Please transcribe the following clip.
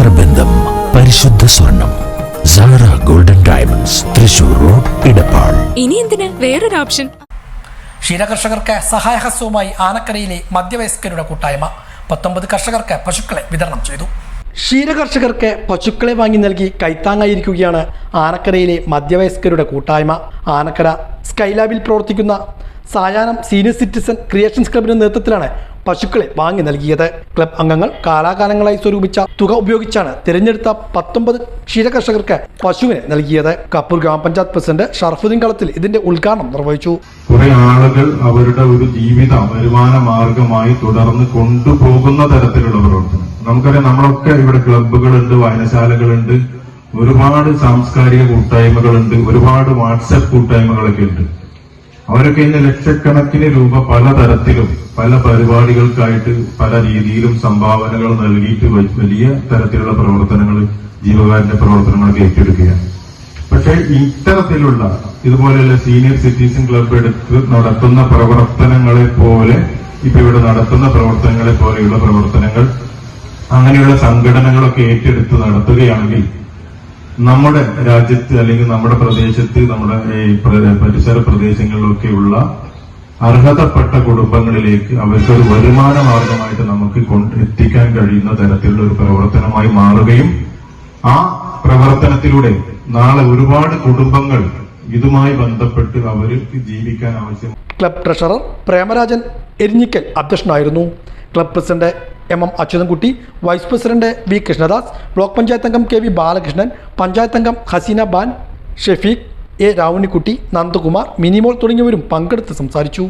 നേത്രബന്ധം, പരിശുദ്ധ സ്വർണം. Sara golden diamonds, Thrissur road, Edappal. ഇനി എന്തിന് വേറൊരു ഓപ്ഷൻ? ക്ഷീരകർഷകർക്ക് സഹായഹസ്തവുമായി ആനക്കരയിലെ മധ്യവയസ്കരുടെ കൂട്ടായ്മ 19 കർഷകർക്ക് പശുക്കളെ വിതരണം ചെയ്തു. ക്ഷീരകർഷകർക്ക് പശുക്കളെ വാങ്ങി നൽകി കൈത്താങ്ങായിരിക്കുകയാണ് ആനക്കരയിലെ മധ്യവയസ്കരുടെ കൂട്ടായ്മ. ആനക്കര സ്കൈലാബിൽ പ്രവർത്തിക്കുന്ന സായാഹ്നം സീനിയർ സിറ്റിസൺ ക്രിയേഷൻസ് ക്ലബിന്റെ നേതൃത്വത്തിലാണ് പശുക്കളെ വാങ്ങി നൽകിയത്. ക്ലബ് അംഗങ്ങൾ കാലാകാലങ്ങളായി സ്വരൂപിച്ച തുക ഉപയോഗിച്ചാണ് തിരഞ്ഞെടുത്ത 19 ക്ഷീരകർഷകർക്ക് പശുവിനെ നൽകിയത്. കപ്പൂർ ഗ്രാമപഞ്ചായത്ത് പ്രസിഡന്റ് ഷറഫുദ്ദീൻ കളത്തിൽ ഇതിന്റെ ഉദ്ഘാടനം നിർവഹിച്ചു. കുറെ ആളുകൾ അവരുടെ ഒരു ജീവിത വരുമാന മാർഗമായി തുടർന്ന് കൊണ്ടുപോകുന്ന തരത്തിലുള്ള പ്രവർത്തനം. നമുക്കറിയാം, നമ്മളൊക്കെ ഇവിടെ ക്ലബ്ബുകളുണ്ട്, വായനശാലകളുണ്ട്, ഒരുപാട് സാംസ്കാരിക കൂട്ടായ്മകളുണ്ട്, ഒരുപാട് വാട്സപ്പ് കൂട്ടായ്മകളൊക്കെ ഉണ്ട്. അവരൊക്കെ ഇന്ന് ലക്ഷക്കണക്കിന് രൂപ പലതരത്തിലും പല പരിപാടികൾക്കായിട്ട് പല രീതിയിലും സംഭാവനകൾ നൽകിയിട്ട് വലിയ തരത്തിലുള്ള പ്രവർത്തനങ്ങൾ, ജീവകാരുണ്യ പ്രവർത്തനങ്ങളൊക്കെ ഏറ്റെടുക്കുകയാണ്. പക്ഷെ ഇത്തരത്തിലുള്ള ഇതുപോലെയുള്ള സീനിയർ സിറ്റിസൺ ക്ലബ് എടുത്ത് നടത്തുന്ന പ്രവർത്തനങ്ങളെ പോലെ, ഇപ്പൊ ഇവിടെ നടത്തുന്ന പ്രവർത്തനങ്ങളെ പോലെയുള്ള പ്രവർത്തനങ്ങൾ, അങ്ങനെയുള്ള സംഘടനകളൊക്കെ ഏറ്റെടുത്ത് നടത്തുകയാണെങ്കിൽ നമ്മുടെ രാജ്യത്ത് അല്ലെങ്കിൽ നമ്മുടെ പ്രദേശത്ത്, നമ്മുടെ പരിസര പ്രദേശങ്ങളിലൊക്കെയുള്ള അർഹതപ്പെട്ട കുടുംബങ്ങളിലേക്ക് അവർക്കൊരു വരുമാന മാർഗമായിട്ട് നമുക്ക് എത്തിക്കാൻ കഴിയുന്ന തരത്തിലുള്ള ഒരു പ്രവർത്തനമായി മാറുകയും ആ പ്രവർത്തനത്തിലൂടെ നാളെ ഒരുപാട് കുടുംബങ്ങൾ ഇതുമായി ബന്ധപ്പെട്ട് അവർക്ക് ജീവിക്കാൻ ആവശ്യം. ക്ലബ് ട്രഷറർ പ്രേമരാജൻ എരിഞ്ഞിക്കൽ അധ്യക്ഷനായിരുന്നു. Club president MM Achuthankutty, vice president V Krishnadas, block panchayat അംഗം KV ബാലകൃഷ്ണൻ, പഞ്ചായത്ത് അംഗം ഹസീന ബാൻ, ഷെഫീഖ്, A രാവുണ്ണിക്കുട്ടി, നന്ദകുമാർ, മിനിമോൾ തുടങ്ങിയവരും പങ്കെടുത്ത് സംസാരിച്ചു.